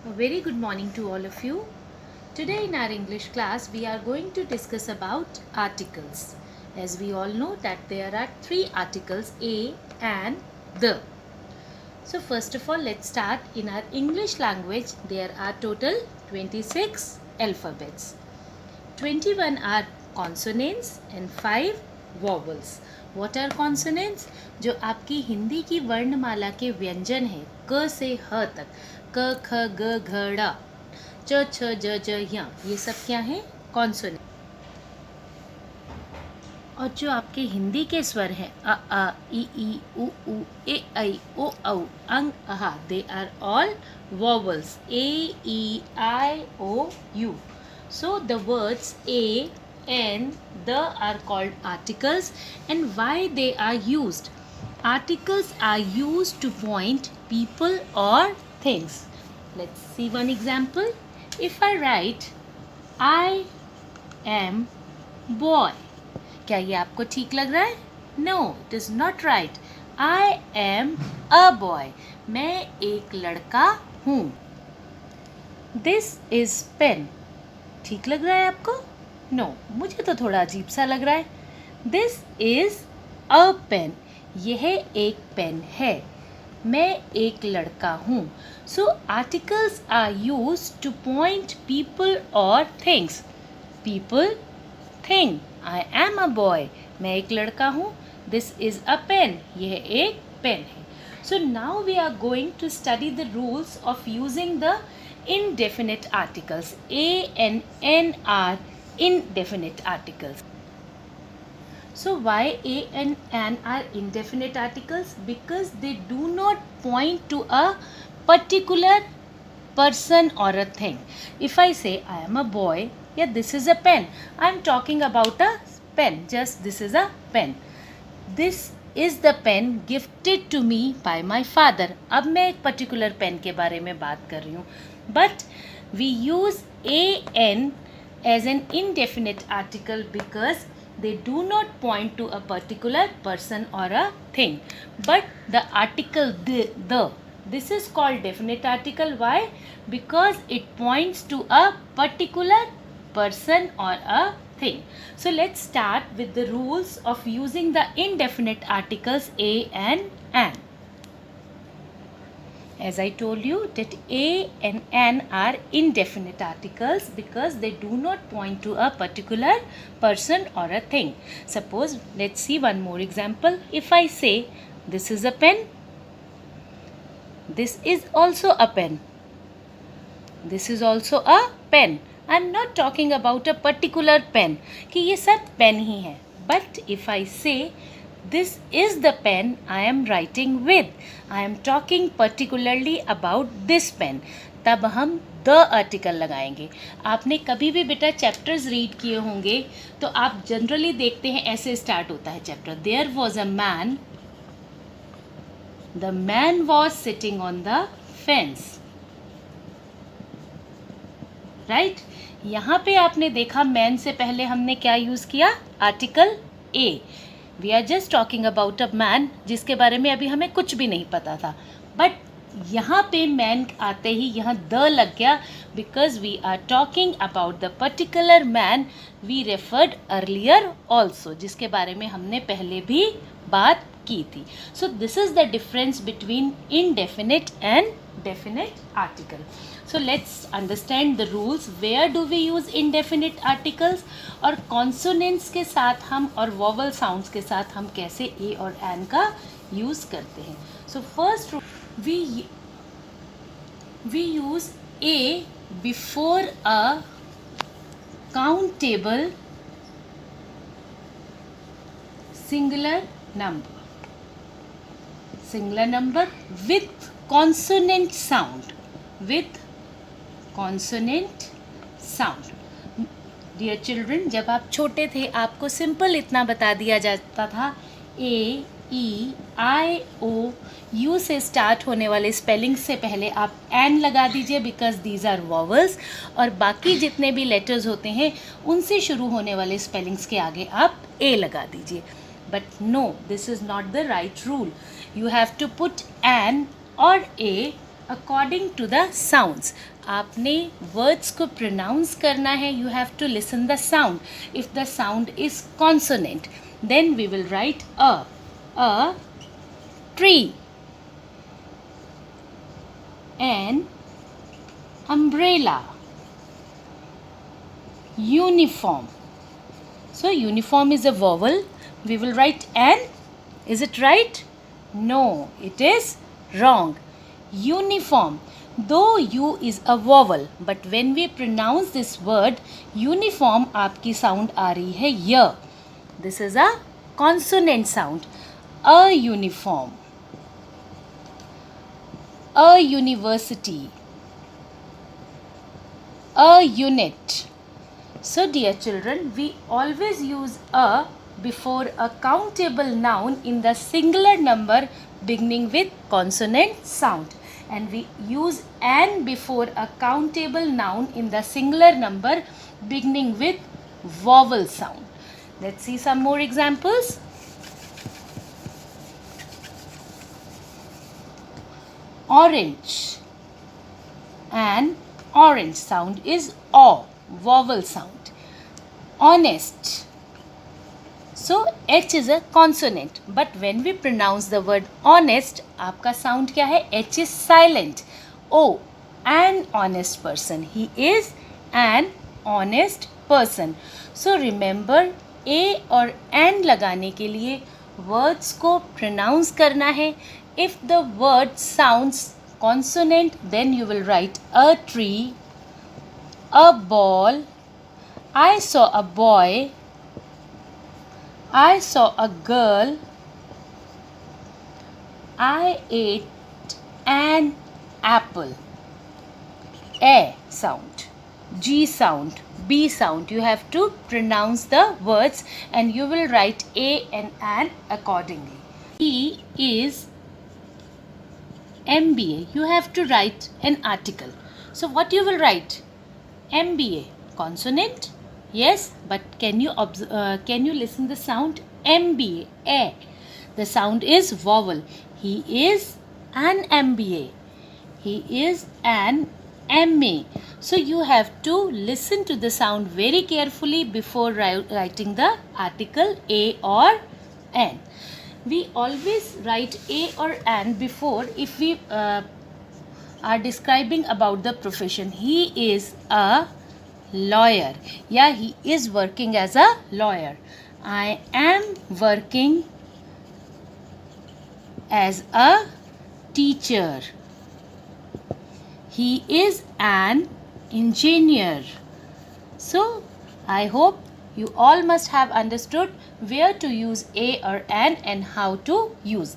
A very good morning to all of you. Today in our English class we are going to discuss about articles. As we all know that there are three articles, a and the. So first of all, let's start. In our English language there are total 26 alphabets. 21 are consonants and 5 vowels. What are consonants? जो आपकी हिंदी की वर्णमाला के व्यंजन है क से ह तक, क ख ग घ ड़, च छ ज ज य, ये सब क्या है? कॉन्सोनेंट. और जो आपके हिंदी के स्वर हैं अ ई उ ए ऐ ओ औ अंग अहा, they are all vowels. A E I O U. So the words a and the are called articles. And why they are used? Articles are used to point people or things. Let's see one example. If I write I am boy, क्या ये आपको ठीक लग रहा है? No, it is not right. I am a boy. मैं एक लड़का हूँ. This is pen. ठीक लग रहा है आपको? No, मुझे तो थोड़ा अजीब सा लग रहा है. This is a pen. यह एक पेन है. मैं एक लड़का हूँ. So articles are used to point people or things. People, thing. I am a boy. मैं एक लड़का हूँ. This is a pen. यह एक पेन है. So now we are going to study the rules of using the indefinite articles. A and N are indefinite articles. So why A and N are indefinite articles? Because they do not point to a particular person or a thing. If I say I am a boy, yeah, this is a pen. I am talking about a pen. Just this is a pen. This is the pen gifted to me by my father. अब मैं एक particular pen के बारे में बात कर रही हूँ. But we use a n as an indefinite article because they do not point to a particular person or a thing. But the article the, this is called definite article. Why? Because it points to a particular person or a thing. So let's start with the rules of using the indefinite articles a and an. As I told you that a and an are indefinite articles because they do not point to a particular person or a thing. Suppose, let's see one more example. If I say this is a pen, this is also a pen, this is also a pen. I am not talking about a particular pen कि ये सब pen ही है. But if I say this is the pen I am writing with, I am talking particularly about this pen, तब हम the article लगाएंगे. आपने कभी भी बेटा चैप्टर्स रीड किए होंगे तो आप जनरली देखते हैं ऐसे स्टार्ट होता है chapter. There was a man, the man was sitting on the fence. Right यहाँ पे आपने देखा मैन से पहले हमने क्या यूज़ किया? Article A. We are just talking about a man जिसके बारे में अभी हमें कुछ भी नहीं पता था. बट यहाँ पे मैन आते ही यहाँ द लग गया because we are talking about the particular man we referred earlier also, जिसके बारे में हमने पहले भी बात की थी. So this is the difference between indefinite and definite article. So let's understand the rules. Where do we use indefinite articles और consonants के साथ हम और vowel sounds के साथ हम कैसे a और an का use करते हैं. So first we use a before a countable singular number with consonant sound. Dear children, जब आप छोटे थे आपको सिंपल इतना बता दिया जाता था ए ई आई ओ यू से स्टार्ट होने वाले स्पेलिंग से पहले आप एन लगा दीजिए बिकॉज दीज आर वॉवल्स, और बाकी जितने भी लेटर्स होते हैं उनसे शुरू होने वाले स्पेलिंग्स के आगे आप ए लगा दीजिए. But no, this is not the right rule. You have to put an or a according to the sounds. आपने वर्ड्स को प्रोनाउंस करना है. You have to listen the sound. If the sound is consonant, then we will write a tree, an umbrella, uniform. So uniform is a vowel. We will write an. Is it right? No, it is wrong. Uniform. Though U is a vowel, but when we pronounce this word uniform, आपकी sound आ रही है य. This is a consonant sound. A uniform. A university. A unit. So dear children, we always use a before a countable noun in the singular number beginning with consonant sound, and we use an before a countable noun in the singular number beginning with vowel sound. Let's see some more examples. Orange. An orange sound is o, vowel sound. Honest. So H is a consonant, but when we pronounce the word honest, आपका sound क्या है? H is silent. O, an honest person. He is an honest person. So remember, A और an लगाने के लिए words को pronounce करना है. If the word sounds consonant, then you will write a tree, a ball, I saw a boy, I saw a girl, I ate an apple. A sound, G sound, B sound. You have to pronounce the words and you will write A and an accordingly. E is MBA. You have to write an article. So what you will write? MBA. Consonant? Yes, but can you listen the sound? MBA. A. The sound is vowel. He is an MBA. He is an MA. So you have to listen to the sound very carefully before writing the article A or N. We always write A or an before if we are describing about the profession. He is a lawyer. Yeah, he is working as a lawyer. I am working as a teacher. He is an engineer. So, I hope you all must have understood where to use A or an and how to use them.